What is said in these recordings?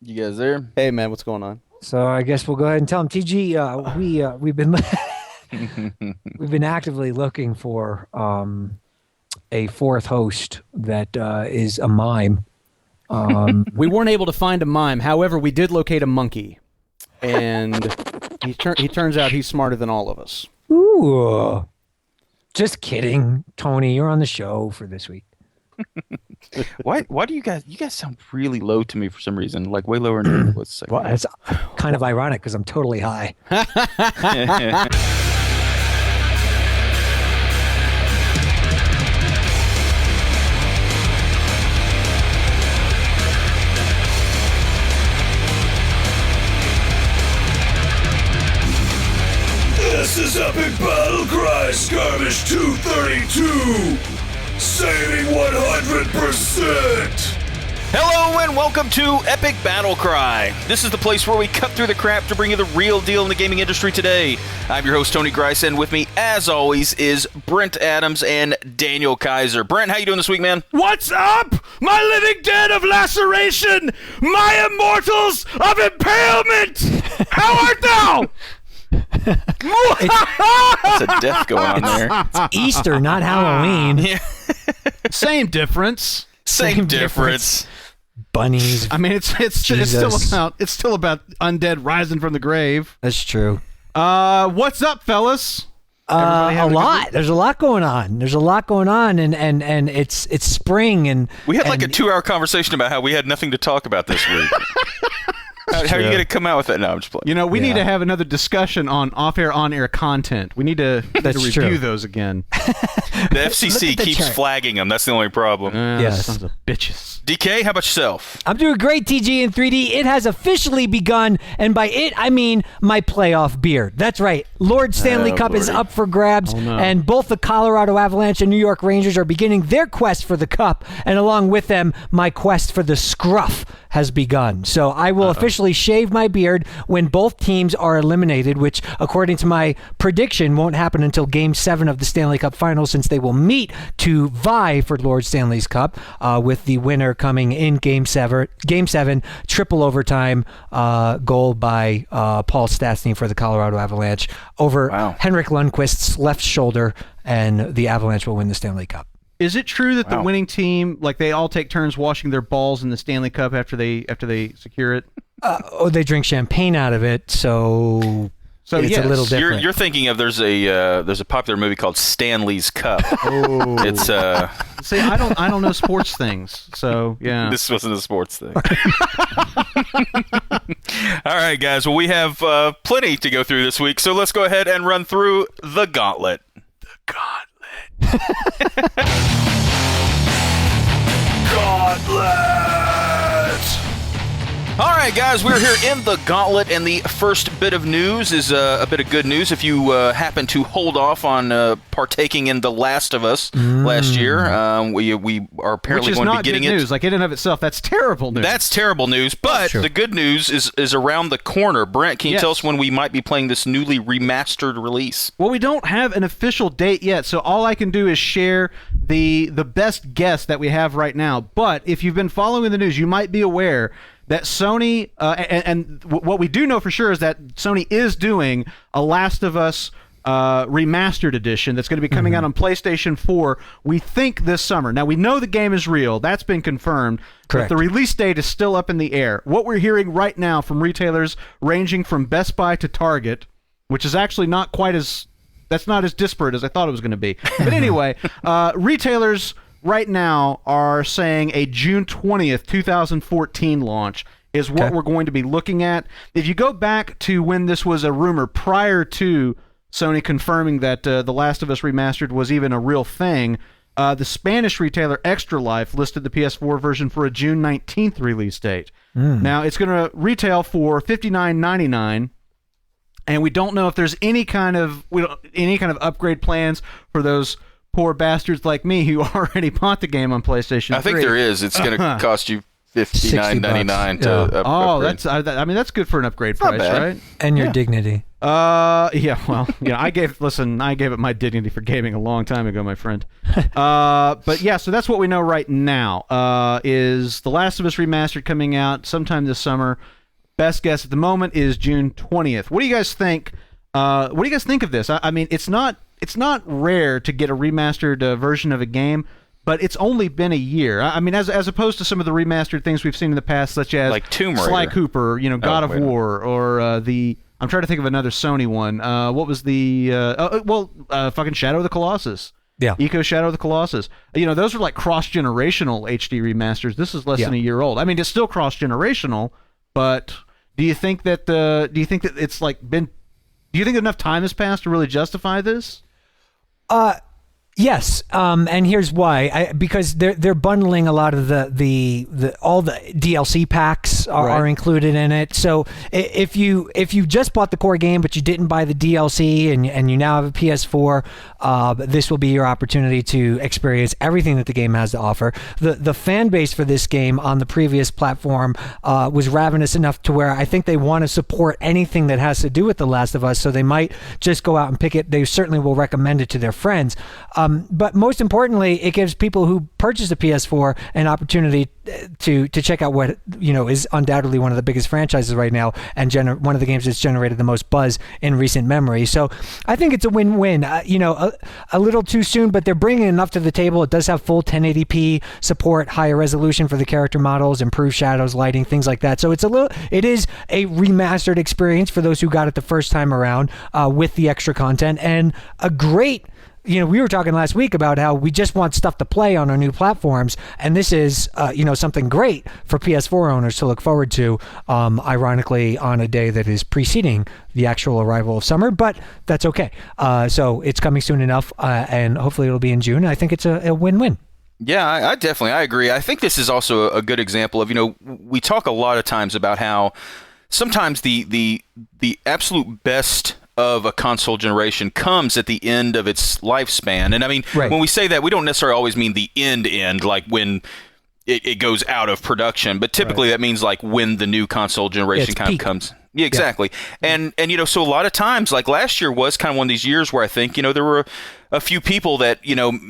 You guys there? Hey, man, what's going on? So I guess we'll go ahead and tell them. TG, we've been we've been actively looking for a fourth host that is a mime. We weren't able to find a mime. However, we did locate a monkey, and he turns out he's smarter than all of us. Ooh, just kidding, Tony. You're on the show for this week. Why do you guys sound really low to me for some reason, like way lower than it was. Well, it's kind of ironic because I'm totally high. This is Epic Battle Cry Skirmish 232, saving 100%. Hello and welcome to Epic Battle Cry. This is the place where we cut through the crap to bring you the real deal in the gaming industry today. I'm your host, Tony Grice, and with me, as always, is Brent Adams and Daniel Kaiser. Brent, how you doing this week, man? What's up, my living dead of laceration, my immortals of impalement? How art thou? That's a death going on there. It's Easter, not Halloween. Yeah. Same difference. Same difference. Bunnies. I mean, it's still about undead rising from the grave. That's true. What's up, fellas? Everybody A having lot. good week? There's a lot going on. And it's spring and We had like a and 2-hour conversation about how we had nothing to talk about this week. How are you going to come out with that? No, I'm just playing. You know, we need Yeah. to have another discussion on off-air, on-air content. We need to review true. those again. The FCC Look at the keeps chart. flagging them. That's the only problem. Yes. Sons of bitches. DK, how about yourself? I'm doing great, TG in 3D. It has officially begun, and by it, I mean my playoff beard. That's right. Lord Stanley Oh, Cup is Lordy. up for grabs, Oh, no. and both the Colorado Avalanche and New York Rangers are beginning their quest for the Cup, and along with them, my quest for the Scruff has begun. So I will officially shave my beard when both teams are eliminated, which, according to my prediction, won't happen until Game 7 of the Stanley Cup Finals, since they will meet to vie for Lord Stanley's Cup, with the winner coming in Game 7, triple overtime goal by Paul Stastny for the Colorado Avalanche over Wow. Henrik Lundqvist's left shoulder, and the Avalanche will win the Stanley Cup. Is it true that the Wow. winning team, like, they all take turns washing their balls in the Stanley Cup after they secure it? They drink champagne out of it, so it's yes, a little different. You're thinking of there's a popular movie called Stanley's Cup. Oh, It's see, I don't know sports things, so yeah. this wasn't a sports thing. All right, guys. Well, we have plenty to go through this week, so let's go ahead and run through the gauntlet. All right, guys, we're here in the gauntlet, and the first bit of news is a bit of good news. If you happen to hold off on partaking in The Last of Us last year, we are apparently Which is going to be not getting good it. news. Like, in and of itself, that's terrible news. That's terrible news, but Sure. the good news is around the corner. Brent, can you Yes. tell us when we might be playing this newly remastered release? Well, we don't have an official date yet, so all I can do is share the best guess that we have right now. But if you've been following the news, you might be aware that Sony, and what we do know for sure is that Sony is doing a Last of Us remastered edition that's going to be coming out on PlayStation 4, we think this summer. Now, we know the game is real. That's been confirmed. Correct. But the release date is still up in the air. What we're hearing right now from retailers ranging from Best Buy to Target, which is actually not quite as... That's not as disparate as I thought it was going to be. But anyway, retailers right now are saying a June 20th, 2014 launch is what Okay. we're going to be looking at. If you go back to when this was a rumor prior to Sony confirming that The Last of Us Remastered was even a real thing, the Spanish retailer Extra Life listed the PS4 version for a June 19th release date. Now, it's going to retail for $59.99. And we don't know if there's any kind of upgrade plans for those poor bastards like me who already bought the game on PlayStation 3. I think there is. It's going to cost you $59.99 to upgrade. That's I mean that's good for an upgrade Not price, bad. right? And your dignity. Yeah, well, I gave it my dignity for gaming a long time ago, my friend. But yeah, so that's what we know right now. Is The Last of Us Remastered coming out sometime this summer? Best guess at the moment is June 20th. What do you guys think? What do you guys think of this? I mean, it's not rare to get a remastered version of a game, but it's only been a year. I mean, as opposed to some of the remastered things we've seen in the past, such as like Tomb Raider, Sly Cooper, God of War, or I'm trying to think of another Sony one. What was the fucking Shadow of the Colossus? Yeah. Eco Shadow of the Colossus. Those are like cross-generational HD remasters. This is less than a year old. I mean, it's still cross-generational, but do you think that it's like been? Do you think enough time has passed to really justify this? Yes, and here's why. Because they're bundling a lot of the all the DLC packs are included in it. So if you just bought the core game but you didn't buy the DLC and you now have a PS4, this will be your opportunity to experience everything that the game has to offer. The fan base for this game on the previous platform was ravenous enough to where I think they want to support anything that has to do with The Last of Us. So they might just go out and pick it. They certainly will recommend it to their friends. But most importantly, it gives people who purchase a PS4 an opportunity to check out what is undoubtedly one of the biggest franchises right now, and one of the games that's generated the most buzz in recent memory. So I think it's a win-win. A little too soon, but they're bringing enough to the table. It does have full 1080p support, higher resolution for the character models, improved shadows, lighting, things like that. So it is a remastered experience for those who got it the first time around with the extra content, and a great. We were talking last week about how we just want stuff to play on our new platforms, and this is, something great for PS4 owners to look forward to, ironically, on a day that is preceding the actual arrival of summer, but that's okay. So it's coming soon enough, and hopefully it'll be in June. I think it's a win-win. Yeah, I agree. I think this is also a good example of, we talk a lot of times about how sometimes the absolute best of a console generation comes at the end of its lifespan. And I mean, when we say that, we don't necessarily always mean the end, like when it goes out of production, but typically that means like when the new console generation kind of comes. Yeah, exactly. Yeah. And so a lot of times, like last year was kind of one of these years where I think, there were a few people that,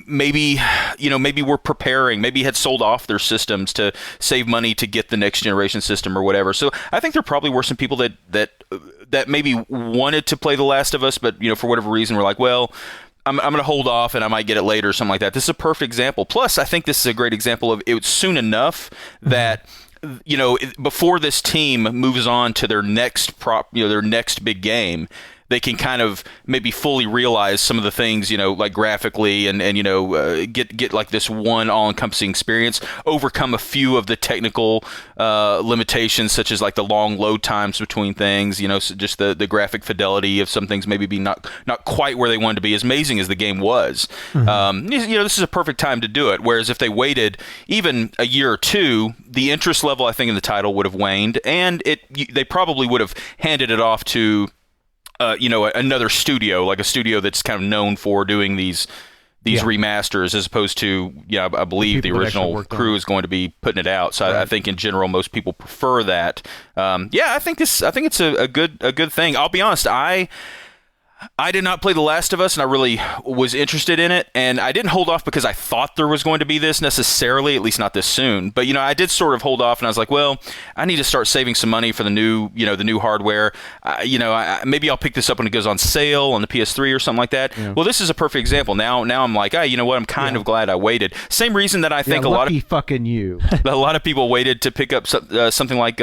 maybe were preparing, maybe had sold off their systems to save money to get the next generation system or whatever. So I think there probably were some people that maybe wanted to play The Last of Us, but, for whatever reason were like, well, I'm going to hold off and I might get it later or something like that. This is a perfect example. Plus, I think this is a great example of it was soon enough that before this team moves on to their next their next big game, they can kind of maybe fully realize some of the things, like graphically and get like this one all-encompassing experience, overcome a few of the technical limitations, such as like the long load times between things, so just the graphic fidelity of some things maybe be not quite where they wanted to be, as amazing as the game was. This is a perfect time to do it, whereas if they waited even a year or two, the interest level, I think, in the title would have waned, and they probably would have handed it off to another studio, like a studio that's kind of known for doing these remasters, as opposed to, I believe the original crew is going to be putting it out. So I think in general, most people prefer that. I think it's a good thing. I'll be honest, I did not play The Last of Us, and I really was interested in it, and I didn't hold off because I thought there was going to be this necessarily, at least not this soon. But I did sort of hold off, and I was like, well, I need to start saving some money for the new hardware. Maybe I'll pick this up when it goes on sale on the PS3 or something like that. Yeah. Well, this is a perfect example. Now I'm like, you know what? I'm kind of glad I waited. Same reason that I think a lot of fucking you. A lot of people waited to pick up something like.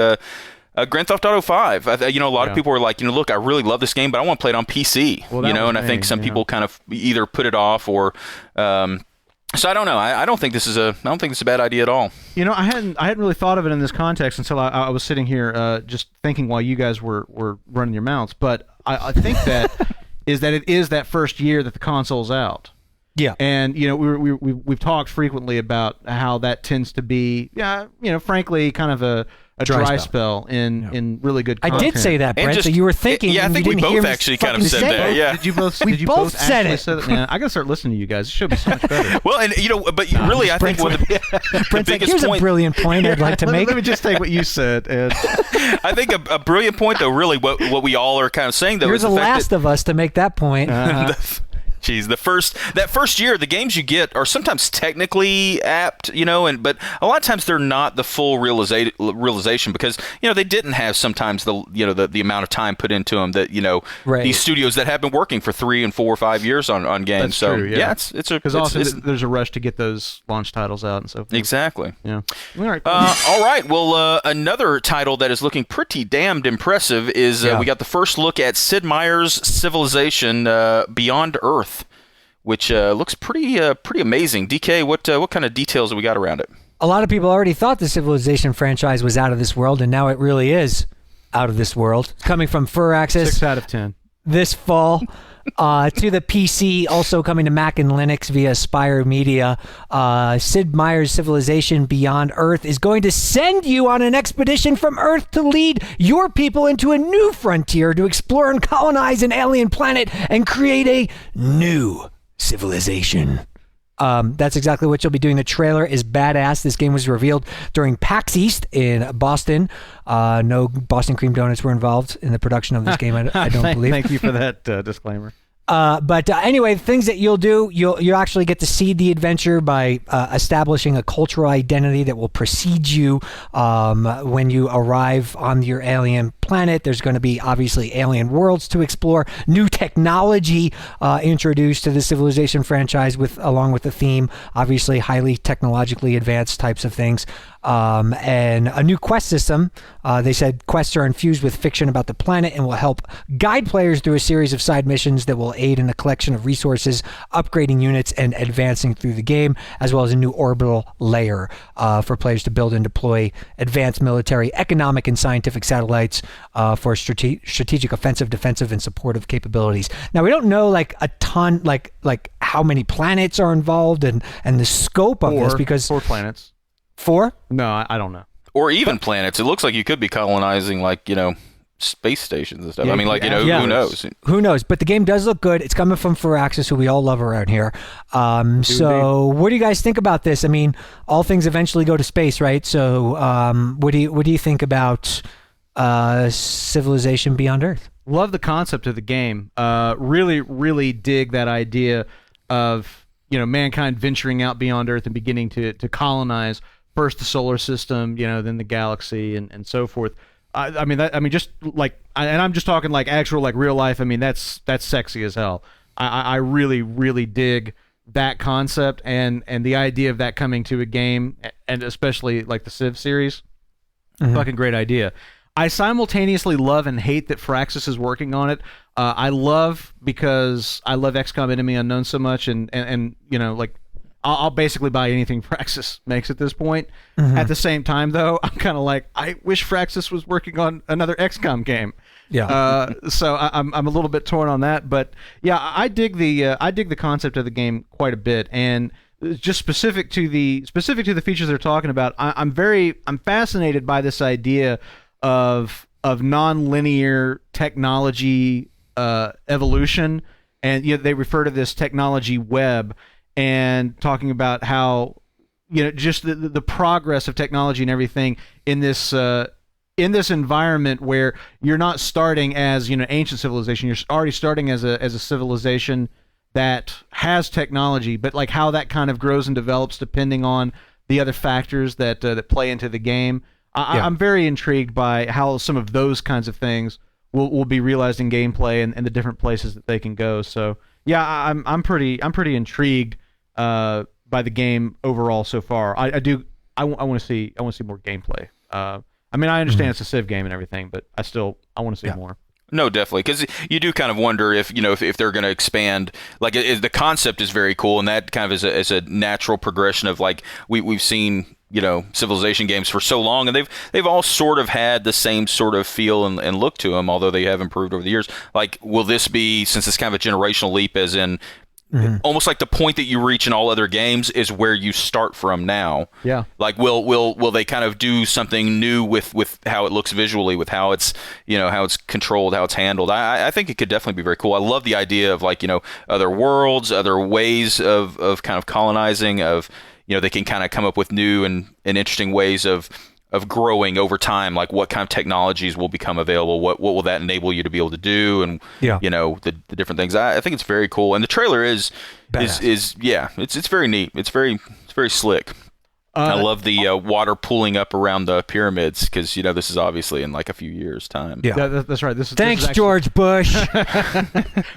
Grand Theft Auto 5. A lot of people were like, look, I really love this game, but I want to play it on PC. Well, and I think some people kind of either put it off or. So I don't know. I don't think this is a bad idea at all. I hadn't really thought of it in this context until I was sitting here just thinking while you guys were running your mouths. But I think that it is that first year that the console's out. Yeah, and we've talked frequently about how that tends to be, frankly, kind of a dry spell in really good content. I did say that, Brent. just- so you were thinking. yeah, I and think you we didn't both hear me actually kind of fucking said say that, it. yeah. Did you both? We did you both said actually it. say that? Man, I gotta start listening to you guys. It should be so much better. Well, and but really, I think one of the Brent's like, biggest here's a point. brilliant point I'd like to make. Let me just take what you said. And I think a brilliant point, though. Really, what we all are kind of saying, though, You're is the the fact last of us to make that point. Geez, that first year, the games you get are sometimes technically apt, but a lot of times they're not the full realization because they didn't have sometimes the amount of time put into them that Right. these studios that have been working for 3 and 4 or 5 years on games. That's so true, yeah. because also there's a rush to get those launch titles out and so forth. exactly. Yeah. All right. Cool. All right. Well, another title that is looking pretty damned impressive is we got the first look at Sid Meier's Civilization Beyond Earth, which looks pretty amazing. DK, what kind of details have we got around it? A lot of people already thought the Civilization franchise was out of this world, and now it really is out of this world. Coming from Firaxis 6 out of 10. this fall to the PC, also coming to Mac and Linux via Spire Media. Sid Meier's Civilization Beyond Earth is going to send you on an expedition from Earth to lead your people into a new frontier to explore and colonize an alien planet and create a new civilization. That's exactly what you'll be doing. The trailer is badass. This game was revealed during PAX East in Boston. No Boston cream donuts were involved in the production of this game, I don't believe. Thank you for that disclaimer. But anyway, things that you'll do, you'll actually get to seed the adventure by establishing a cultural identity that will precede you when you arrive on your alien planet. There's going to be obviously alien worlds to explore, new technology introduced to the Civilization franchise along with the theme, obviously highly technologically advanced types of things. And a new quest system. They said quests are infused with fiction about the planet and will help guide players through a series of side missions that will aid in the collection of resources, upgrading units, and advancing through the game, as well as a new orbital layer for players to build and deploy advanced military, economic, and scientific satellites for strategic, offensive, defensive, and supportive capabilities. Now, we don't know like a ton, like how many planets are involved and the scope of this because 4 planets. 4? No, I don't know. Or even planets. It looks like you could be colonizing, space stations and stuff. Yeah, I mean, yeah. who knows? Who knows? But the game does look good. It's coming from Firaxis, who we all love around here. So what do you guys think about this? I mean, all things eventually go to space, right? So what do you think about Civilization Beyond Earth? Love the concept of the game. Really, really dig that idea of mankind venturing out beyond Earth and beginning to colonize first the solar system, then the galaxy and so forth. I'm just talking like actual like real life. I mean that's sexy as hell. I really, really dig that concept and the idea of that coming to a game, and especially like the Civ series. Mm-hmm. Fucking great idea. I simultaneously love and hate that Firaxis is working on it. I love because I love XCOM Enemy Unknown so much, and I'll basically buy anything Firaxis makes at this point. Mm-hmm. At the same time, though, I'm kind of like, I wish Firaxis was working on another XCOM game. Yeah. So I'm a little bit torn on that, but yeah, I dig the concept of the game quite a bit, and just specific to the features they're talking about. I'm fascinated by this idea of non-linear technology evolution, and they refer to this technology web, and talking about how just the progress of technology and everything in this environment where you're not starting as ancient civilization, you're already starting as a civilization that has technology, but like how that kind of grows and develops depending on the other factors that play into the game. I'm very intrigued by how some of those kinds of things will be realized in gameplay and the different places that they can go. So yeah, I'm pretty intrigued by the game overall so far. I want to see more gameplay. I mean, I understand it's a Civ game and everything, but I want to see more. No, definitely, because you do kind of wonder if they're going to expand. Like the concept is very cool, and that kind of is a natural progression of like we've seen Civilization games for so long, and they've all sort of had the same sort of feel and look to them, although they have improved over the years. Like, will this be, since it's kind of a generational leap, as in almost like the point that you reach in all other games is where you start from now. Yeah. Like, will they kind of do something new with how it looks visually, with how it's, how it's controlled, how it's handled? I think it could definitely be very cool. I love the idea of, like, other worlds, other ways of kind of colonizing, of, they can kind of come up with new and interesting ways of growing over time, like what kind of technologies will become available, what will that enable you to be able to do, and the different things. I think it's very cool, and the trailer is it's very neat. It's very slick. I love the water pooling up around the pyramids, because this is obviously in like a few years' time. Yeah, that's right. Thanks, George Bush.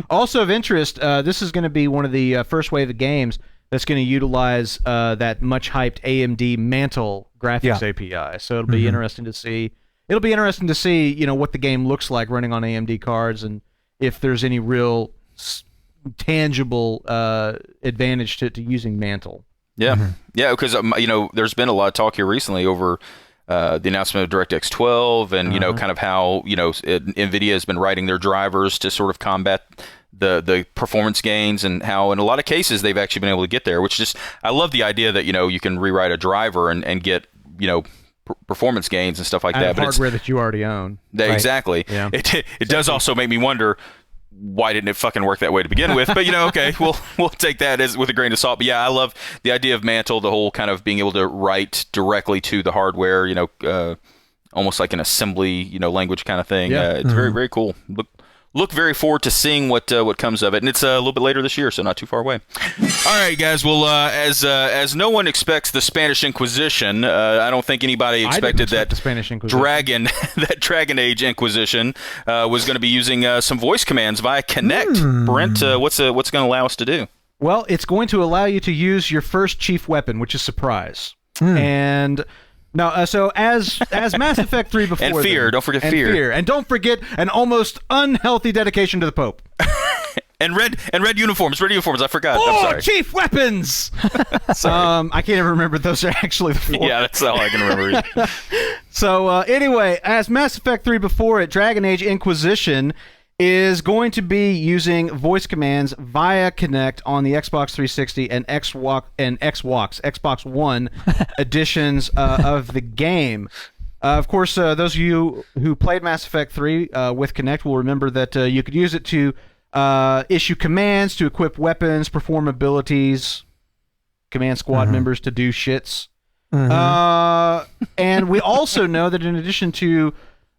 Also of interest, this is going to be one of the first wave of games that's going to utilize that much hyped AMD Mantle graphics API. So it'll be interesting to see. It'll be interesting to see, what the game looks like running on AMD cards, and if there's any real tangible advantage to using Mantle. Yeah, yeah, because there's been a lot of talk here recently over the announcement of DirectX 12, and kind of how NVIDIA has been writing their drivers to sort of combat the performance gains, and how in a lot of cases they've actually been able to get there, which just, I love the idea that you can rewrite a driver and get performance gains and stuff like that, but hardware that you already own. Exactly. Yeah. It does also make me wonder, why didn't it fucking work that way to begin with? But okay, we'll take that as with a grain of salt. But yeah, I love the idea of Mantle, the whole kind of being able to write directly to the hardware, almost like an assembly language kind of thing. Yeah. It's very, very cool. Look very forward to seeing what comes of it, and it's a little bit later this year, so not too far away. All right, guys. Well, as no one expects the Spanish Inquisition, I don't think anybody expected that the Spanish Inquisition. Dragon Age Inquisition was going to be using some voice commands via Kinect. Brent, what's it going to allow us to do? Well, it's going to allow you to use your first chief weapon, which is surprise, and. No, so as Mass Effect 3 before, and fear, don't forget fear, and don't forget an almost unhealthy dedication to the Pope, and red uniforms, I forgot. Oh, I'm sorry. chief weapons. Sorry. I can't even remember if those are actually the four. Yeah, that's all I can remember. So anyway, as Mass Effect 3 before it, Dragon Age Inquisition is going to be using voice commands via Kinect on the Xbox 360 and Xbox One editions of the game. Of course, those of you who played Mass Effect 3 with Kinect will remember that you could use it to issue commands, to equip weapons, perform abilities, command squad members to do shits. And we also know that in addition to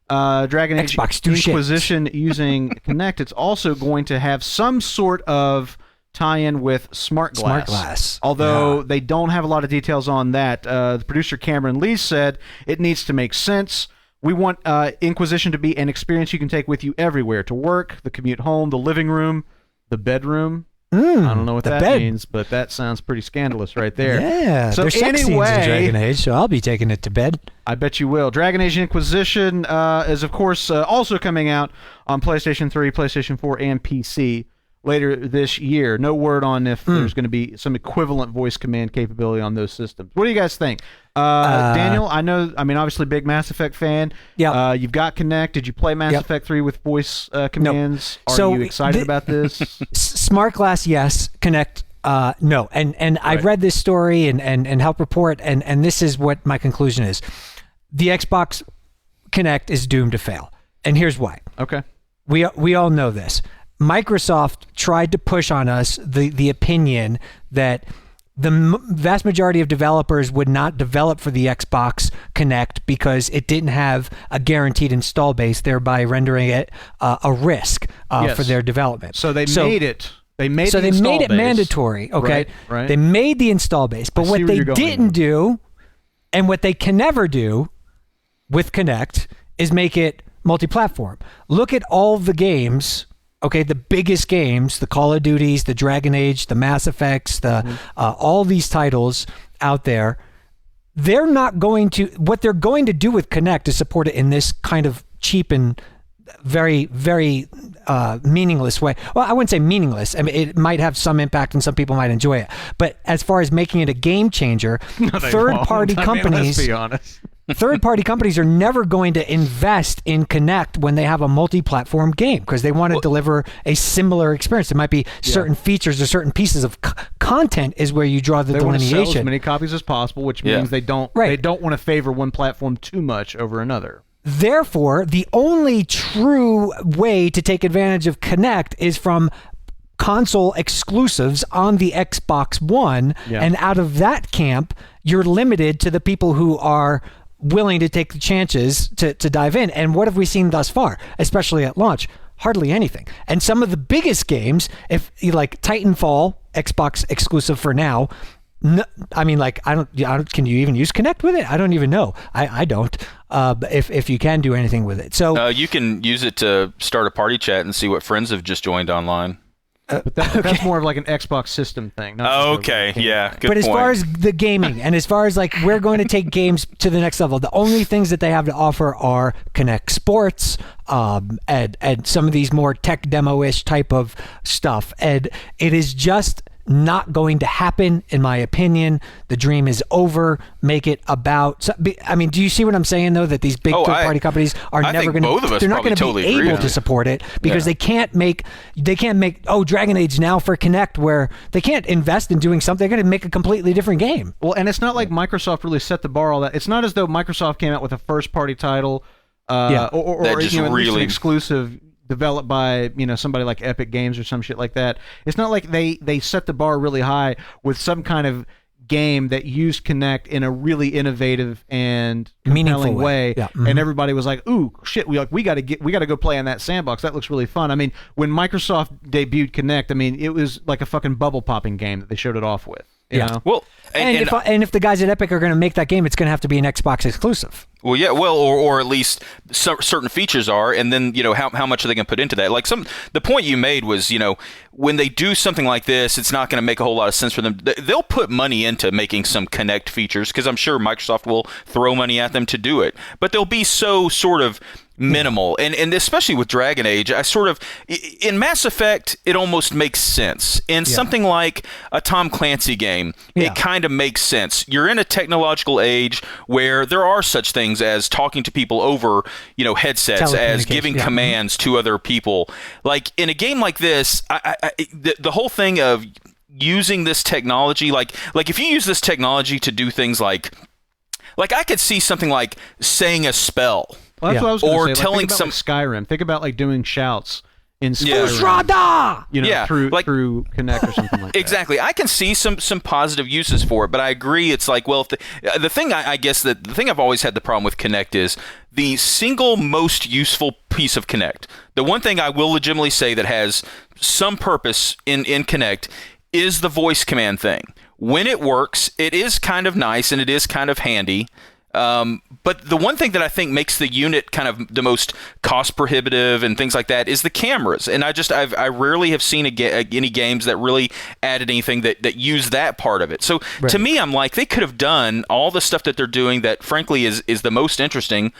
Dragon Age Inquisition using Kinect, it's also going to have some sort of tie-in with Smart Glass. Although they don't have a lot of details on that. The producer Cameron Lee said it needs to make sense. We want Inquisition to be an experience you can take with you everywhere, to work, the commute home, the living room, the bedroom. I don't know what that means, but that sounds pretty scandalous right there. Yeah, so there's sex scenes in Dragon Age, so I'll be taking it to bed. I bet you will. Dragon Age Inquisition is, of course, also coming out on PlayStation 3, PlayStation 4, and PC later this year. No word on if there's going to be some equivalent voice command capability on those systems. What do you guys think? Daniel, obviously big Mass Effect fan. Yeah. You've got Kinect. Did you play Mass Effect 3 with voice commands? No. Are you excited about this? Smart Glass, yes. Kinect, no. And I read this story and helped report, and this is what my conclusion is. The Xbox Kinect is doomed to fail. And here's why. Okay. We all know this. Microsoft tried to push on us the opinion that the vast majority of developers would not develop for the Xbox Kinect because it didn't have a guaranteed install base, thereby rendering it a risk for their development. So they made it. They made it mandatory. Okay, right. They made the install base, but what they didn't do, and what they can never do with Kinect, is make it multi-platform. Look at all the games. Okay, the biggest games, the Call of Duties, the Dragon Age, the Mass Effects, all these titles out there, they're not going to, what they're going to do with Kinect is support it in this kind of cheap and very, very meaningless way. Well, I wouldn't say meaningless. I mean, it might have some impact and some people might enjoy it. But as far as making it a game changer, third-party companies. Let's be honest. Third-party companies are never going to invest in Kinect when they have a multi-platform game because they want to deliver a similar experience. There might be certain features or certain pieces of content is where you draw the delineation. They want to sell as many copies as possible, which means they don't want to favor one platform too much over another. Therefore, the only true way to take advantage of Kinect is from console exclusives on the Xbox One, and out of that camp, you're limited to the people who are willing to take the chances to dive in. And what have we seen thus far, especially at launch? Hardly anything. And some of the biggest games, if you like Titanfall, Xbox exclusive for now. No, I mean, like, I don't. Can you even use Kinect with it? I don't even know. I don't. If you can do anything with it, so you can use it to start a party chat and see what friends have just joined online. But that's more of like an Xbox system thing. Okay, yeah, good But as point. far as the gaming and as far as like we're going to take games to the next level, the only things that they have to offer are Kinect Sports, and some of these more tech demo-ish type of stuff, and it is just not going to happen, in my opinion. The dream is over. Make it about. I mean, do you see what I'm saying though? That these big third-party companies are never going to. They're not going to be able to support it because they can't make. Dragon Age now for Kinect, where they can't invest in doing something. They're going to make a completely different game. Well, and it's not like Microsoft really set the bar all that. It's not as though Microsoft came out with a first-party title, or at least an exclusive developed by somebody like Epic Games or some shit like that. It's not like they set the bar really high with some kind of game that used Kinect in a really innovative and compelling way. Yeah. And everybody was like, "Ooh, shit! We got to go play in that sandbox. That looks really fun." I mean, when Microsoft debuted Kinect, I mean, it was like a fucking bubble popping game that they showed it off with. You know? Well, and if the guys at Epic are going to make that game, it's going to have to be an Xbox exclusive. Well, yeah, or at least certain features are, and then how much are they going to put into that? Like the point you made was, when they do something like this, it's not going to make a whole lot of sense for them. They'll put money into making some Kinect features because I'm sure Microsoft will throw money at them to do it, but they'll be so sort of minimal, and especially with Dragon Age, in Mass Effect it almost makes sense. In something like a Tom Clancy game, it kind of makes sense. You're in a technological age where there are such things as talking to people over headsets, as giving commands to other people. Like in a game like this, the whole thing of using this technology, like if you use this technology to do things like I could see something like saying a spell. Well, that's what I was going to say. Telling think about Skyrim. Think about like doing shouts in Skyrim. Through Kinect or something like that. Exactly. I can see some positive uses for it, but I agree. It's like, well, if the thing the thing I've always had the problem with Kinect is the single most useful piece of Kinect. The one thing I will legitimately say that has some purpose in Kinect is the voice command thing. When it works, it is kind of nice and it is kind of handy. But the one thing that I think makes the unit kind of the most cost prohibitive and things like that is the cameras. And I rarely have seen any games that really added anything that used that part of it. So to me, I'm like, they could have done all the stuff that they're doing that frankly is the most interesting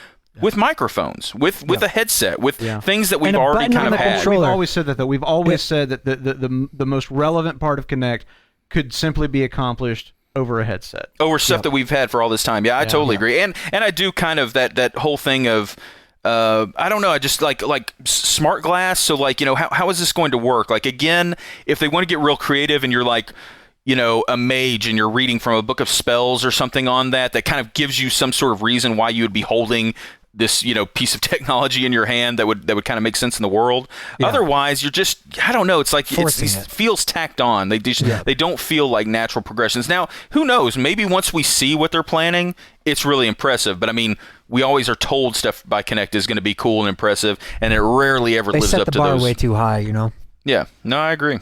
with microphones, with a headset, with things that we've already kind of had. We've always said that, though. We've always said that the most relevant part of Kinect could simply be accomplished over a headset. Over stuff that we've had for all this time. Yeah, I totally agree. And I do kind of that whole thing of I don't know, I just like smart glass. So like, how is this going to work? Like, again, if they want to get real creative and you're like, a mage and you're reading from a book of spells or something on that kind of gives you some sort of reason why you would be holding this piece of technology in your hand that would kind of make sense in the world. Otherwise, you're just, I don't know, it's like it feels tacked on. They don't feel like natural progressions. Now, who knows? Maybe once we see what they're planning, it's really impressive. But I mean, we always are told stuff by Kinect is going to be cool and impressive, and it rarely ever lives up to those. They set the bar way too high, Yeah, no, I agree.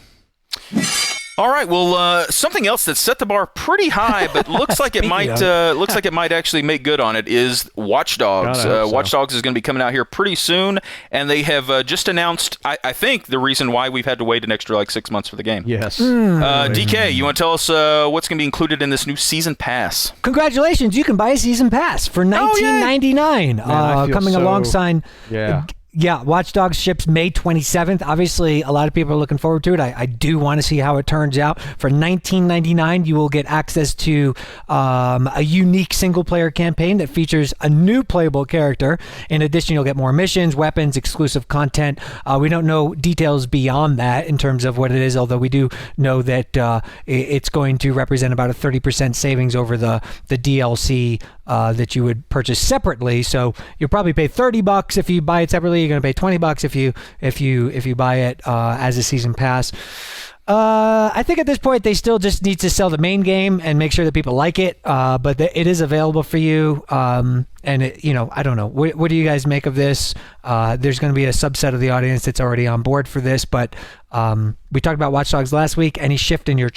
All right, well, something else that set the bar pretty high, but looks like it might actually make good on it is Watch Dogs. Watch Dogs is going to be coming out here pretty soon, and they have just announced, I think, the reason why we've had to wait an extra 6 months for the game. Yes. DK, you want to tell us what's going to be included in this new season pass? Congratulations! You can buy a season pass for $19.99. Man, coming alongside. Yeah. Yeah, Watch Dogs ships May 27th. Obviously, a lot of people are looking forward to it. I do want to see how it turns out. For $19.99, you will get access to a unique single-player campaign that features a new playable character. In addition, you'll get more missions, weapons, exclusive content. We don't know details beyond that in terms of what it is, although we do know that it's going to represent about a 30% savings over the DLC that you would purchase separately. So you'll probably pay $30 if you buy it separately. You're going to pay $20 if you buy it as a season pass. I think at this point they still just need to sell the main game and make sure that people like it. But it is available for you. And I don't know. What do you guys make of this? There's going to be a subset of the audience that's already on board for this, but we talked about Watch Dogs last week. Any shift in your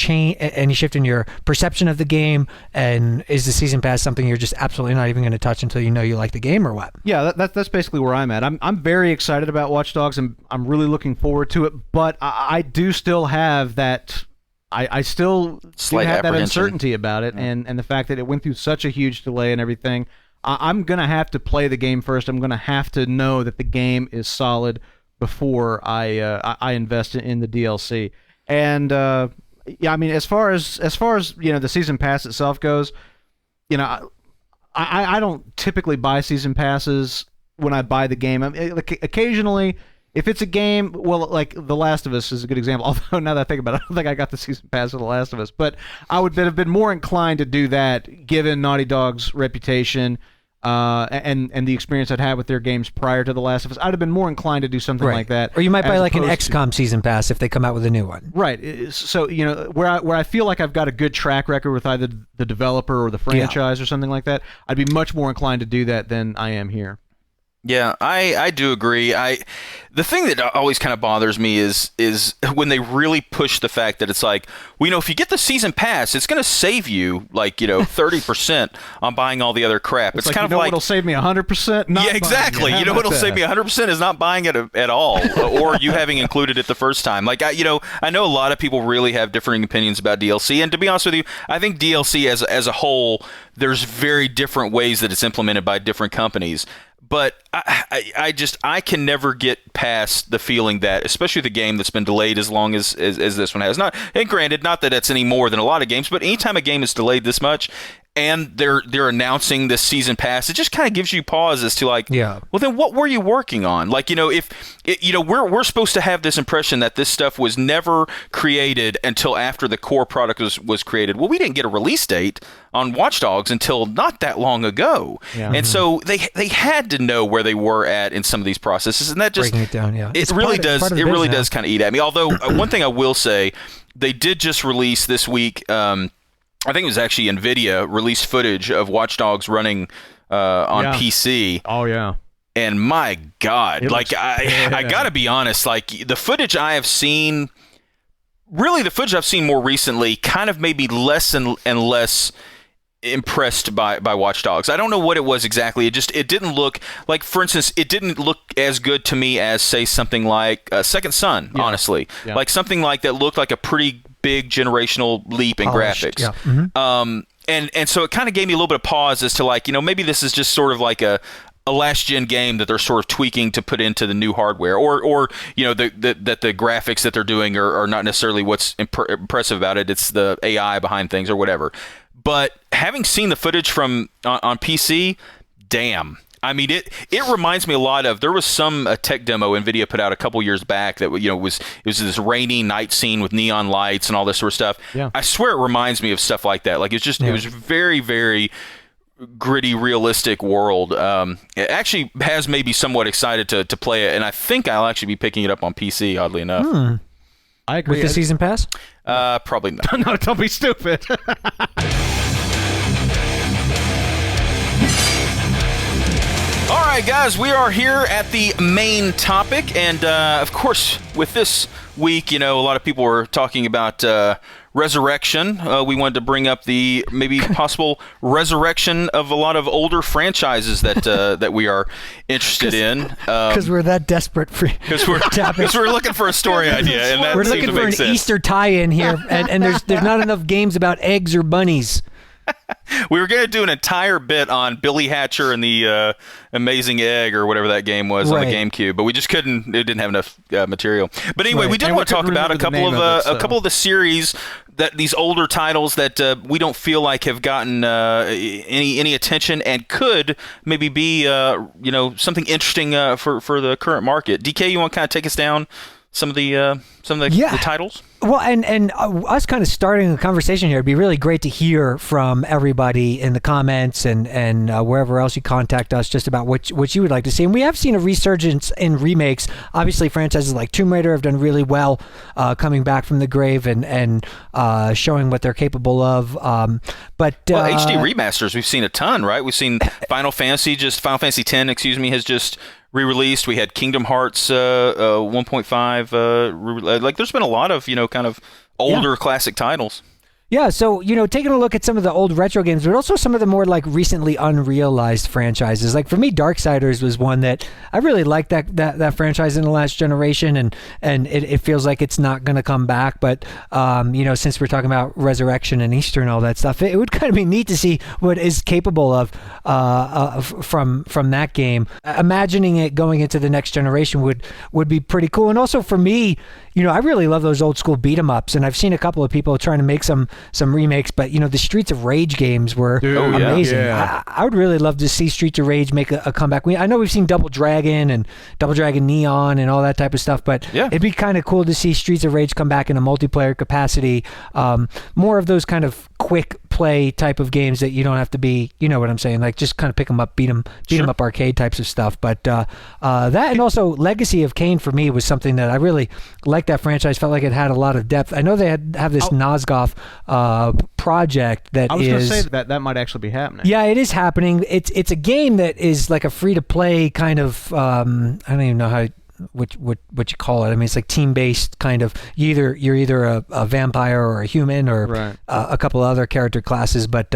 perception of the game, and is the season pass something you're just absolutely not even going to touch until you know you like the game, or what? Yeah, that's basically where I'm at. I'm very excited about Watch Dogs, and I'm really looking forward to it. But I do still have that. I still Slight have that apprehension. uncertainty about it, and the fact that it went through such a huge delay and everything. I'm going to have to play the game first. I'm going to have to know that the game is solid before I invest in the DLC. And yeah, I mean, as far as the season pass itself goes, I don't typically buy season passes when I buy the game. I mean, like, occasionally, if it's a game, well, like The Last of Us is a good example. Although now that I think about it, I don't think I got the season pass for The Last of Us. But I would have been more inclined to do that, given Naughty Dog's reputation and the experience I'd had with their games prior to The Last of Us. I'd have been more inclined to do something like that. Or you might buy as like an opposed to- XCOM season pass if they come out with a new one. Right. So, where I feel like I've got a good track record with either the developer or the franchise or something like that, I'd be much more inclined to do that than I am here. Yeah, I do agree. The thing that always kind of bothers me is when they really push the fact that it's like, if you get the season pass, it's going to save you 30% on buying all the other crap. It's like, kind of like what'll save me 100%? Yeah, exactly. What'll save me 100% is not buying it at all, or you having included it the first time. Like I know a lot of people really have differing opinions about DLC, and to be honest with you, I think DLC as a whole, there's very different ways that it's implemented by different companies. But I can never get past the feeling that, especially the game that's been delayed as long as this one has. And granted, not that it's any more than a lot of games, but anytime a game is delayed this much, and they're announcing this season pass, it just kind of gives you pause as to well, then what were you working on? We're supposed to have this impression that this stuff was never created until after the core product was created. Well, we didn't get a release date on Watch Dogs until not that long ago. Yeah. And so they had to know where they were at in some of these processes, and that just breaking it down, yeah. It really does kind of eat at me. Although one thing I will say, they did just release this week, I think it was actually NVIDIA released footage of Watch Dogs running on PC. Oh, yeah. And my God, I got to be honest, the footage I have seen, really the footage I've seen more recently kind of made me less and less impressed by Watch Dogs. I don't know what it was exactly. It didn't look like, for instance, it didn't look as good to me as, say, something like Second Son, honestly. Yeah. Like something like that looked like a pretty big generational leap in graphics. Yeah. Mm-hmm. And so it kind of gave me a little bit of pause as to maybe this is just sort of like a last-gen game that they're sort of tweaking to put into the new hardware, or that the graphics that they're doing are not necessarily what's impressive about it. It's the AI behind things or whatever. But having seen the footage on PC, damn. I mean, it reminds me a lot of, there was some tech demo NVIDIA put out a couple years back that was this rainy night scene with neon lights and all this sort of stuff. Yeah. I swear it reminds me of stuff like that. It was very, very gritty, realistic world. It actually has made me somewhat excited to play it, and I think I'll actually be picking it up on PC, oddly enough. I agree. With the season pass? Probably not. No, don't be stupid. All right, guys, we are here at the main topic, and of course, with this week, a lot of people were talking about resurrection. We wanted to bring up the maybe possible resurrection of a lot of older franchises that we are interested in. Because we're that desperate for because we're looking for a story idea, and that we're seemed looking to for make an sense. Easter tie-in here, and there's not enough games about eggs or bunnies. We were going to do an entire bit on Billy Hatcher and the Amazing Egg or whatever that game was on the GameCube, but we just couldn't. It didn't have enough material. But anyway, we did want to talk about a couple of the series that these older titles that we don't feel like have gotten any attention and could maybe be something interesting for the current market. DK, you want to kind of take us down some of the titles? Well, and us kind of starting a conversation here, it'd be really great to hear from everybody in the comments and wherever else you contact us just about what you would like to see. And we have seen a resurgence in remakes. Obviously, franchises like Tomb Raider have done really well coming back from the grave and showing what they're capable of. But HD remasters, we've seen a ton, right? We've seen Final Fantasy X, has just re-released. We had Kingdom Hearts 1.5. Like, there's been a lot of kind of older classic titles. Yeah, so, taking a look at some of the old retro games, but also some of the more, like, recently unrealized franchises. Like, for me, Darksiders was one that I really liked that franchise in the last generation, and it feels like it's not going to come back. But, since we're talking about Resurrection and Easter and all that stuff, it would kind of be neat to see what is capable of from that game. Imagining it going into the next generation would be pretty cool. And also, for me, I really love those old school beat 'em ups, and I've seen a couple of people trying to make some remakes, but the Streets of Rage games were amazing. Yeah. I would really love to see Streets of Rage make a comeback. I know we've seen Double Dragon and Double Dragon Neon and all that type of stuff, but it'd be kind of cool to see Streets of Rage come back in a multiplayer capacity. More of those kind of quick play type of games that you don't have to be, you know what I'm saying, like just kind of pick them up, beat them up arcade types of stuff. But that, and also Legacy of Kain for me was something that I really liked. That franchise felt like it had a lot of depth. I know they have this Nosgoth project that I was going to say that might actually be happening. Yeah, it is happening. It's a game that is like a free to play kind of I don't even know how what you call it. I mean, it's like team based kind of. You're either a vampire or a human or a couple of other character classes, but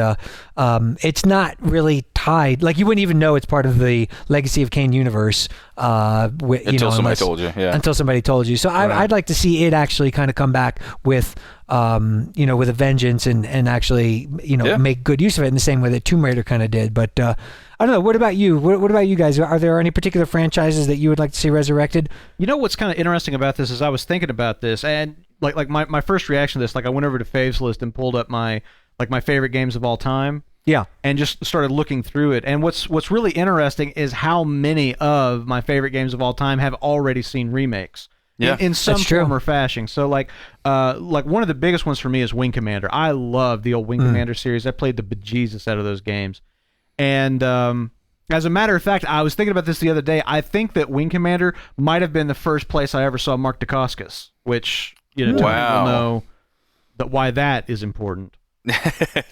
it's not really tied. Like you wouldn't even know it's part of the Legacy of Kain universe until somebody told you. Yeah. Until somebody told you. So I'd like to see it actually kind of come back with with a vengeance and actually make good use of it in the same way that Tomb Raider kind of did. But I don't know. What about you? What about you guys? Are there any particular franchises that you would like to see resurrected? What's kind of interesting about this is I was thinking about this, and like my first reaction to this, like I went over to Fave's list and pulled up my favorite games of all time. Yeah. And just started looking through it. And what's really interesting is how many of my favorite games of all time have already seen remakes. Yeah, in some form or fashion. So like one of the biggest ones for me is Wing Commander. I love the old Wing Commander series. I played the bejesus out of those games. And as a matter of fact, I was thinking about this the other day. I think that Wing Commander might have been the first place I ever saw Mark Dacascos, which Tony will know why that is important.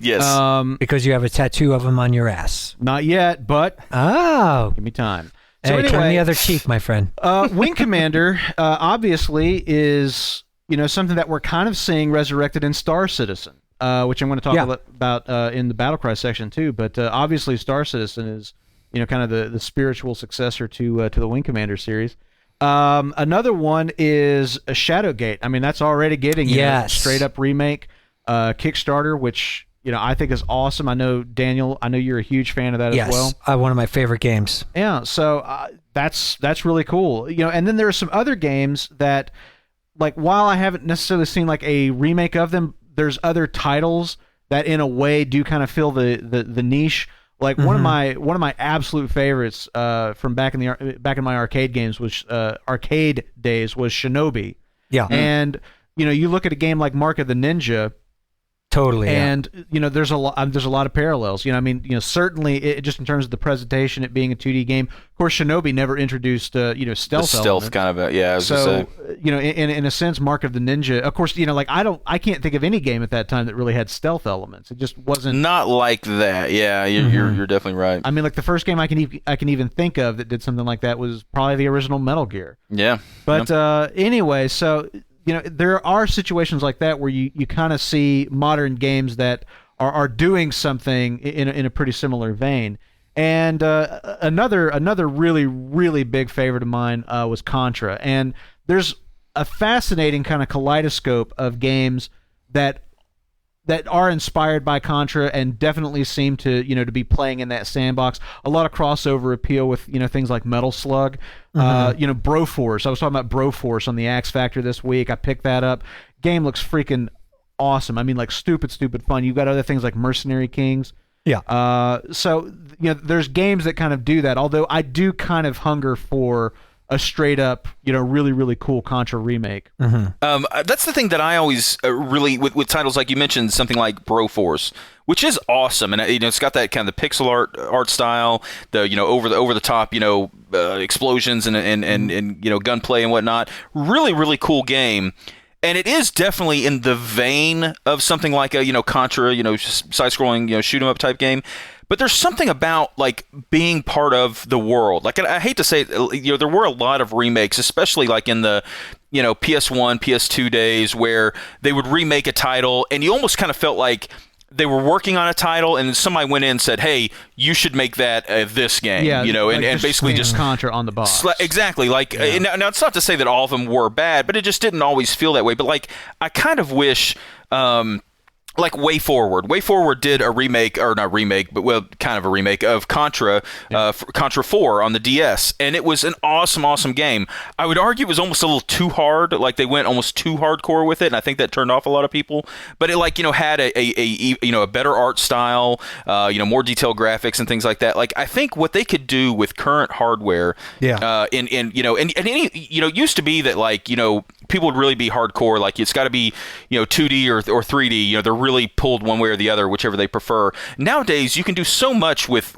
Yes. Because you have a tattoo of him on your ass. Not yet, but give me time. So hey, anyway, turn the other cheek, my friend. Wing Commander obviously is something that we're kind of seeing resurrected in Star Citizen, which I'm going to talk about in the Battlecry section too. But obviously, Star Citizen is kind of the spiritual successor to the Wing Commander series. Another one is Shadowgate. I mean, that's already getting a straight up remake. Kickstarter, which I think is awesome. I know Daniel. I know you're a huge fan of that as well. Yes, one of my favorite games. Yeah, so that's really cool. And then there are some other games that, like, while I haven't necessarily seen like a remake of them, there's other titles that in a way do kind of fill the niche. Like one of my absolute favorites from back in my arcade games was arcade days was Shinobi. Yeah, and you look at a game like Mark of the Ninja. Totally, and there's a lot of parallels. Certainly, just in terms of the presentation, it being a 2D game. Of course, Shinobi never introduced stealth. Stealth kind of, yeah. So in a sense, Mark of the Ninja. Of course, I can't think of any game at that time that really had stealth elements. It just wasn't not like that. Yeah, you're definitely right. I mean, like the first game I can even think of that did something like that was probably the original Metal Gear. Yeah, but anyway, so. There are situations like that where you kind of see modern games that are doing something in a pretty similar vein. And another really, really big favorite of mine was Contra. And there's a fascinating kind of kaleidoscope of games that that are inspired by Contra and definitely seem to to be playing in that sandbox. A lot of crossover appeal with things like Metal Slug, Broforce. I was talking about Broforce on the Axe Factor this week. I picked that up. Game looks freaking awesome. I mean, like stupid fun. You've got other things like Mercenary Kings. Yeah. So there's games that kind of do that. Although I do kind of hunger for a straight up, really, really cool Contra remake. That's the thing that I always really, with titles like you mentioned, something like Broforce, which is awesome, and it's got that kind of the pixel art style, the over the top, explosions and gunplay and whatnot. Really, really cool game. And it is definitely in the vein of something like a Contra, side-scrolling shoot 'em up type game. But there's something about like being part of the world. Like I hate to say it, there were a lot of remakes, especially like in the PS1, PS2 days, where they would remake a title, and you almost kind of felt like they were working on a title, and then somebody went in and said, "Hey, you should make that this game." Yeah, and basically just Contra on the box. Exactly. Like now, it's not to say that all of them were bad, but it just didn't always feel that way. But like, I kind of wish. Like Way Forward. Way Forward did a remake, or not remake, but kind of a remake of Contra, Contra 4 on the DS, and it was an awesome game. I would argue it was almost a little too hard, like they went almost too hardcore with it, and I think that turned off a lot of people. But it had a better art style, more detailed graphics and things like that. Like I think what they could do with current hardware, it used to be that like people would really be hardcore, like it's got to be 2D or 3D. They're really pulled one way or the other, whichever they prefer. Nowadays, you can do so much with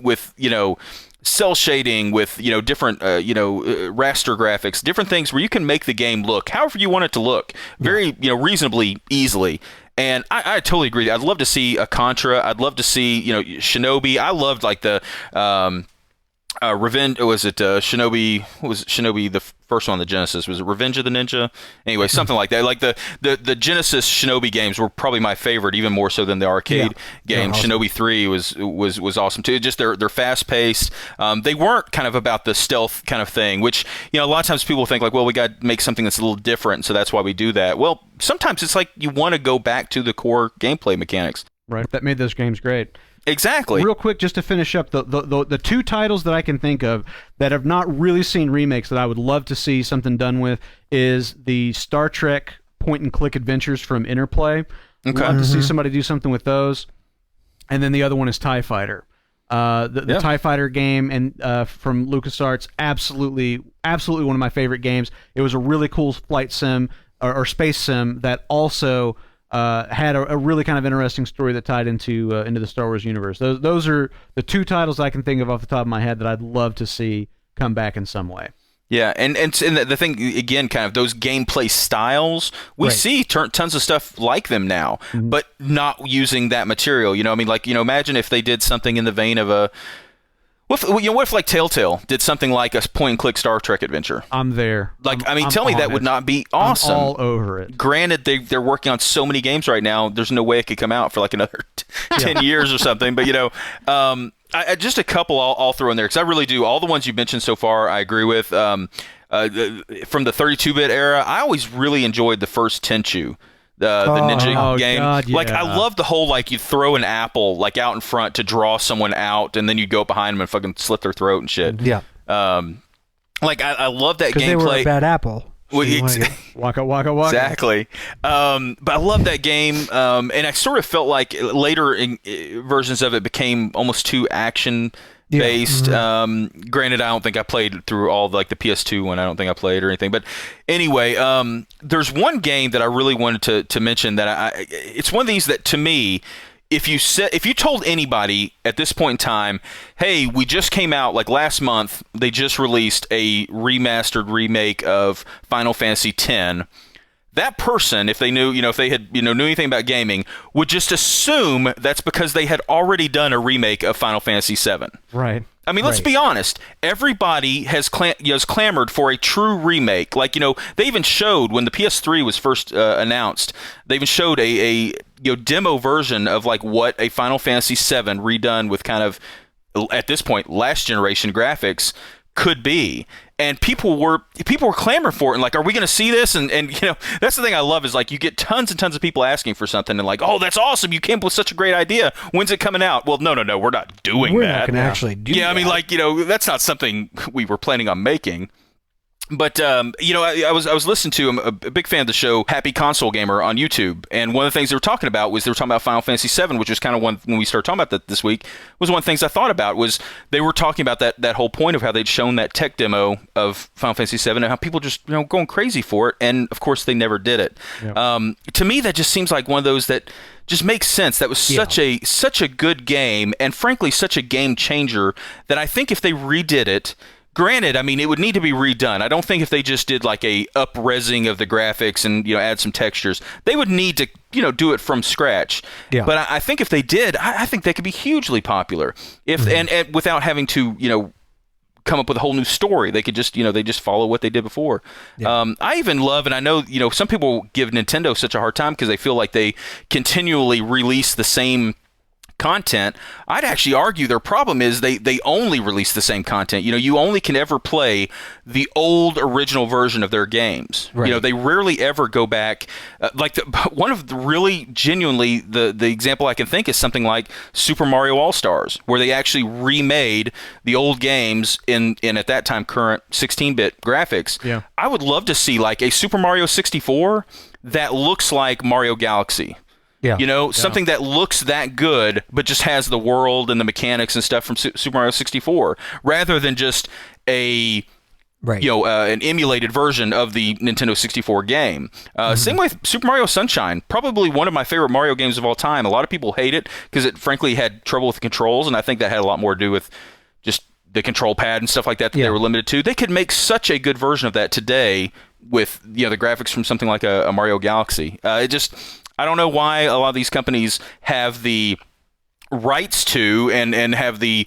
cell shading, with different raster graphics, different things where you can make the game look however you want it to look, very reasonably easily. And I totally agree. I'd love to see a Contra. I'd love to see Shinobi. I loved like the Revenge. Was it Shinobi? What was it? Shinobi? The first one on the Genesis, was it Revenge of the Ninja? Anyway, something like that. Like the Genesis Shinobi games were probably my favorite, even more so than the arcade game. Awesome. Shinobi 3 was awesome too. Just they're fast paced. They weren't kind of about the stealth kind of thing, which a lot of times people think like, well, we got to make something that's a little different, so that's why we do that. Well, sometimes it's like you want to go back to the core gameplay mechanics. Right. That made those games great. Exactly. Real quick, just to finish up, the two titles that I can think of that have not really seen remakes that I would love to see something done with is the Star Trek point-and-click adventures from Interplay. Okay. Love to see somebody do something with those. And then the other one is TIE Fighter. The TIE Fighter game and from LucasArts, absolutely one of my favorite games. It was a really cool flight sim or space sim that also had a really kind of interesting story that tied into the Star Wars universe. Those are the two titles I can think of off the top of my head that I'd love to see come back in some way. Yeah, and the thing, again, kind of those gameplay styles, we see tons of stuff like them now, but not using that material. I mean, like, imagine if they did something in the vein of a... What if like Telltale did something like a point-and-click Star Trek adventure? I'm there. Like, tell me that would not be awesome. I'm all over it. Granted, they're working on so many games right now. There's no way it could come out for like another 10 years or something. But just a couple I'll throw in there because I really do. All the ones you mentioned so far, I agree with. From the 32-bit era, I always really enjoyed the first Tenchu. The ninja game. God, yeah. Like, I love the whole, like, you throw an apple, like, out in front to draw someone out, and then you go behind them and fucking slit their throat and shit. Yeah. Like, I love that gameplay. Because they were a bad apple. Waka, waka, waka. Exactly. But I love that game, and I sort of felt like later versions of it became almost too action based. Granted, I don't think I played through all the PS2 one. I don't think I played or anything. But anyway, there's one game that I really wanted to mention that it's one of these that, to me, if you told anybody at this point in time, hey, we just came out, like last month, they just released a remastered remake of Final Fantasy X. That person, if they knew, if they had, knew anything about gaming, would just assume that's because they had already done a remake of Final Fantasy VII. Right. I mean, let's be honest. Everybody has clamored for a true remake. Like, they even showed when the PS3 was first announced. They even showed a demo version of like what a Final Fantasy VII redone with kind of, at this point, last generation graphics could be. and people were clamoring for it, and like, are we going to see this? And that's the thing I love is like you get tons and tons of people asking for something, and like, oh, that's awesome! You came up with such a great idie. When's it coming out? Well, no, we're not doing that. We're not going to actually do that. Yeah, I mean, like, that's not something we were planning on making. But, I was listening to, I'm a big fan of the show Happy Console Gamer on YouTube, and one of the things they were talking about Final Fantasy VII, which was kind of when we started talking about that this week, was one of the things I thought about was they were talking about that whole point of how they'd shown that tech demo of Final Fantasy VII and how people just, going crazy for it, and of course they never did it. Yep. To me, that just seems like one of those that just makes sense. That was such a good game, and frankly, such a game changer that I think if they redid it, granted, I mean, it would need to be redone. I don't think if they just did like a up-resing of the graphics and, add some textures, they would need to, do it from scratch. Yeah. But I think if they did, I think they could be hugely popular. If and without having to, come up with a whole new story. They could just, they just follow what they did before. Yeah. I even love, and I know, some people give Nintendo such a hard time because they feel like they continually release the same content. I'd actually argue their problem is they only release the same content. You only can ever play the old original version of their games. Right. They rarely ever go back. One of the really genuinely the example I can think is something like Super Mario All-Stars, where they actually remade the old games in at that time current 16-bit graphics. Yeah. I would love to see like a Super Mario 64 that looks like Mario Galaxy. Yeah. Something that looks that good, but just has the world and the mechanics and stuff from Super Mario 64, rather than just an emulated version of the Nintendo 64 game. Same with Super Mario Sunshine, probably one of my favorite Mario games of all time. A lot of people hate it because it frankly had trouble with the controls, and I think that had a lot more to do with just the control pad and stuff like that they were limited to. They could make such a good version of that today with the graphics from something like a Mario Galaxy. I don't know why a lot of these companies have the rights to and have the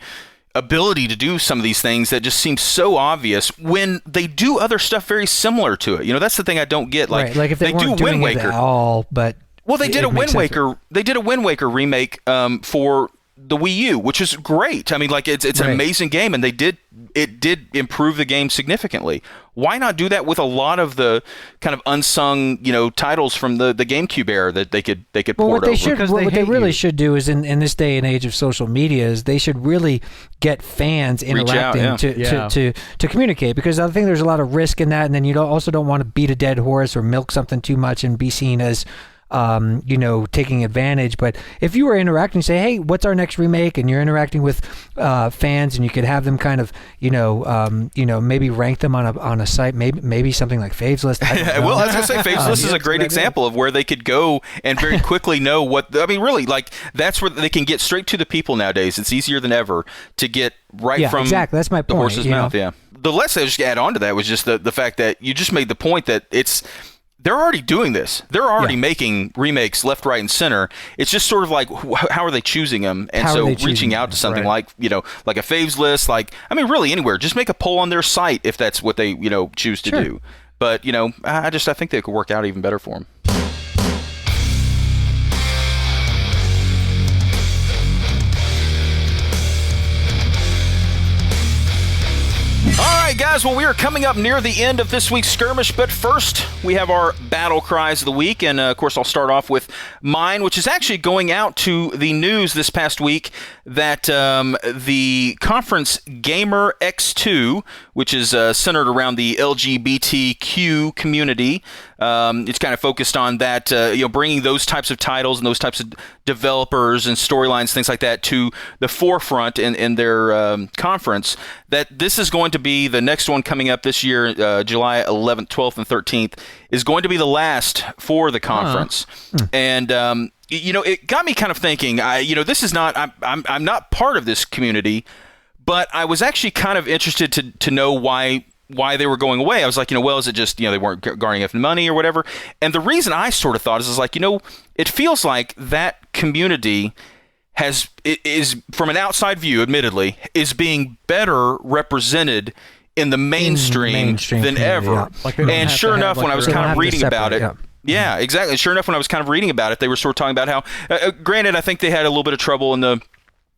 ability to do some of these things that just seem so obvious when they do other stuff very similar to it. That's the thing I don't get. Like if they weren't do doing Wind Waker it at all, but they did a Wind Waker. They did a Wind Waker remake for the Wii U, which is great. I mean, like it's an amazing game, and it did improve the game significantly. Why not do that with a lot of the kind of unsung, titles from the GameCube era that they could port over? What they really should do is in this day and age of social media is they should really get fans interacting to communicate, because I think there's a lot of risk in that, and then you also don't want to beat a dead horse or milk something too much and be seen as taking advantage. But if you were interacting, say, hey, what's our next remake? And you're interacting with fans, and you could have them kind of, maybe rank them on a site, maybe something like Faves List. Well, I was going to say Faves List is a great example of where they could go and very quickly know really, like that's where they can get straight to the people nowadays. It's easier than ever to get from exactly. That's my point, the horse's mouth. Yeah. The less I just add on to that was just the fact that you just made the point that they're already doing this. They're already making remakes left, right, and center. It's just sort of like, how are they choosing them? And so reaching out to something like a Faves List, really anywhere. Just make a poll on their site if that's what they, choose to do. But, I think they could work out even better for them. All right, guys, well, we are coming up near the end of this week's Skirmish, but first we have our Battle Cries of the Week, and of course I'll start off with mine, which is actually going out to the news this past week that the conference Gamer X2, which is centered around the LGBTQ community, it's kind of focused on that, bringing those types of titles and those types of developers and storylines, things like that, to the forefront in their conference, that this is going to be the next one coming up this year, July 11th, 12th, and 13th, is going to be the last for the conference. And, it got me kind of thinking, this is not, I'm not part of this community, but I was actually kind of interested to know why they were going away. I was like, is it just, they weren't garnering enough money or whatever? And the reason I sort of thought is like, it feels like that community is from an outside view, admittedly, is being better represented in the mainstream than ever. Yeah. And sure enough, when I was kind of reading about it, yeah, exactly. Sure enough, when I was kind of reading about it, they were sort of talking about how, granted, I think they had a little bit of trouble in the,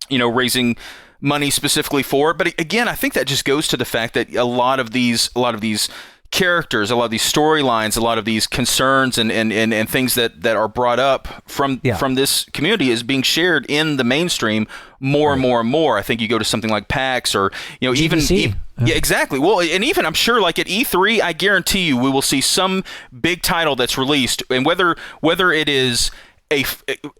raising money specifically for it. But again, I think that just goes to the fact that a lot of these characters, a lot of these storylines, a lot of these concerns and things that are brought up from this community is being shared in the mainstream more and more and more. I think you go to something like PAX or even yeah, exactly. Well, and even I'm sure like at E3, I guarantee you we will see some big title that's released, and whether it is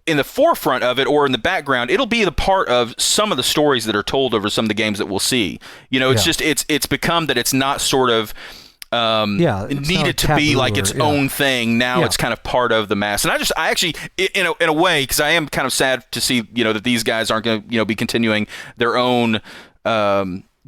in the forefront of it or in the background, it'll be the part of some of the stories that are told over some of the games that we'll see. It's just it's become that it's not sort of needed to be like its own thing. Now it's kind of part of the mass. And I actually, in a way, because I am kind of sad to see, that these guys aren't going to, be continuing their own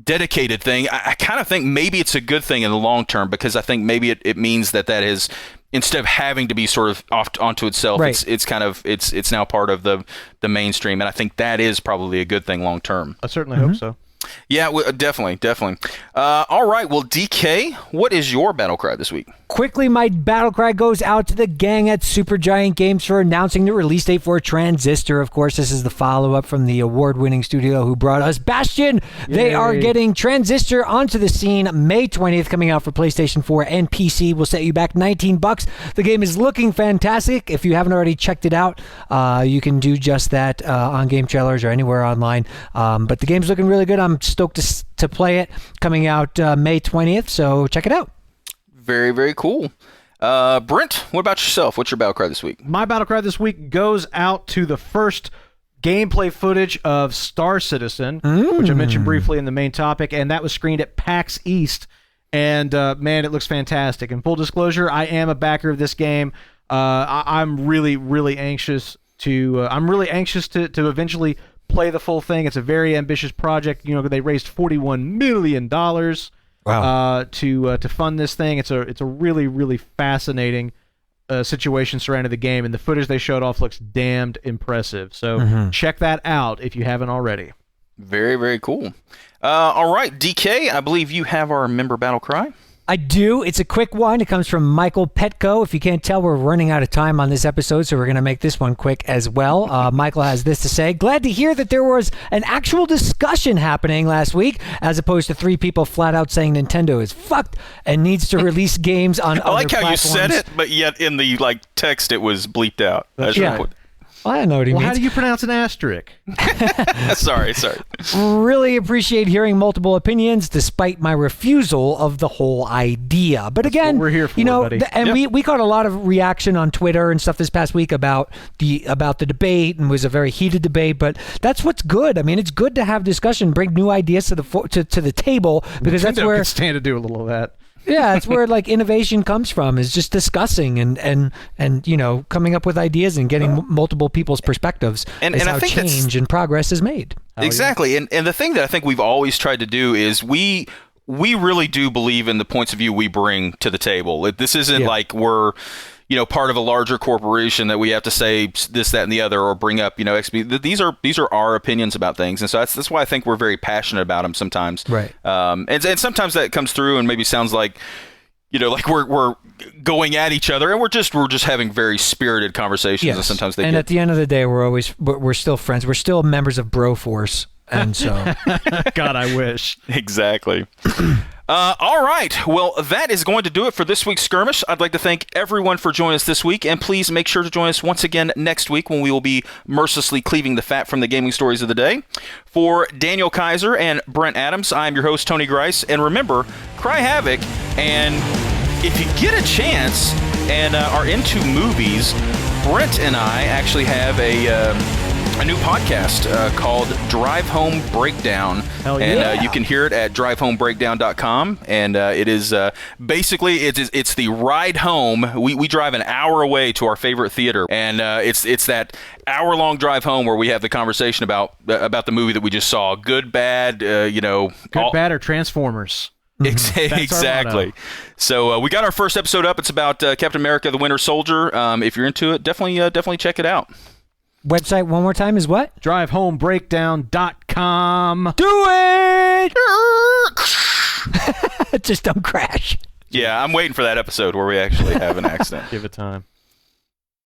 dedicated thing. I kind of think maybe it's a good thing in the long term, because I think maybe it means that is, instead of having to be sort of off onto itself, it's kind of it's now part of the mainstream. And I think that is probably a good thing long term. I certainly hope so. Yeah, definitely. All right, well, DK, what is your battle cry this week? Quickly, my battle cry goes out to the gang at Supergiant Games for announcing the release date for Transistor. Of course, this is the follow-up from the award-winning studio who brought us Bastion. Yay. They are getting Transistor onto the scene May 20th, coming out for PlayStation 4 and PC. Will set you back $19. The game is looking fantastic. If you haven't already checked it out, you can do just that on GameTrailers or anywhere online. But the game's looking really good. I'm stoked to play it. Coming out May 20th, so check it out. Very, very cool. Brent, what about yourself? What's your battle cry this week? My battle cry this week goes out to the first gameplay footage of Star Citizen, which I mentioned briefly in the main topic, and that was screened at PAX East. And man, it looks fantastic. And full disclosure, I am a backer of this game. I'm really, really anxious to eventually play the full thing. It's a very ambitious project. They raised $41 million. Wow. To fund this thing. It's a really, really fascinating situation surrounding the game, and the footage they showed off looks damned impressive. So check that out if you haven't already. Very, very cool. All right, DK, I believe you have our member battle cry. I do. It's a quick one. It comes from Michael Petco. If you can't tell, we're running out of time on this episode, so we're going to make this one quick as well. Michael has this to say. Glad to hear that there was an actual discussion happening last week, as opposed to 3 people flat out saying Nintendo is fucked and needs to release games on other platforms. I like how you said it, but yet in the text it was bleeped out. Well, I know what he means. How do you pronounce an asterisk? Sorry. Really appreciate hearing multiple opinions, despite my refusal of the whole idea. But again, that's what we're here for, buddy. We caught a lot of reaction on Twitter and stuff this past week about the debate, and it was a very heated debate. But that's what's good. I mean, it's good to have discussion, bring new ideas to the table, because that's where can stand to do a little of that. Yeah, that's where innovation comes from, is just discussing and coming up with ideas and getting multiple people's perspectives. And how I think change and progress is made. Exactly. And the thing that I think we've always tried to do is we really do believe in the points of view we bring to the table. This isn't like we're part of a larger corporation that we have to say this, that, and the other, or bring up, XP. These are our opinions about things, and so that's why I think we're very passionate about them sometimes. Right. And sometimes that comes through and maybe sounds like, like we're going at each other, and we're just having very spirited conversations. Yes. And sometimes at the end of the day, we're still friends. We're still members of Broforce, and so. God, I wish. Exactly. All right. Well, that is going to do it for this week's Skirmish. I'd like to thank everyone for joining us this week, and please make sure to join us once again next week when we will be mercilessly cleaving the fat from the gaming stories of the day. For Daniel Kaiser and Brent Adams, I'm your host, Tony Grice, and remember, cry havoc, and if you get a chance and are into movies, Brent and I actually have a new podcast called Drive Home Breakdown. Hell yeah. And you can hear it at drivehomebreakdown.com. And it is basically it's the ride home. We drive an hour away to our favorite theater, and it's that hour-long drive home where we have the conversation about the movie that we just saw. Good, bad, Good, bad, or Transformers. Exactly. So we got our first episode up. It's about Captain America: The Winter Soldier. If you're into it, definitely check it out. Website one more time is what? DriveHomeBreakdown.com. Do it! Just don't crash. Yeah, I'm waiting for that episode where we actually have an accident. Give it time.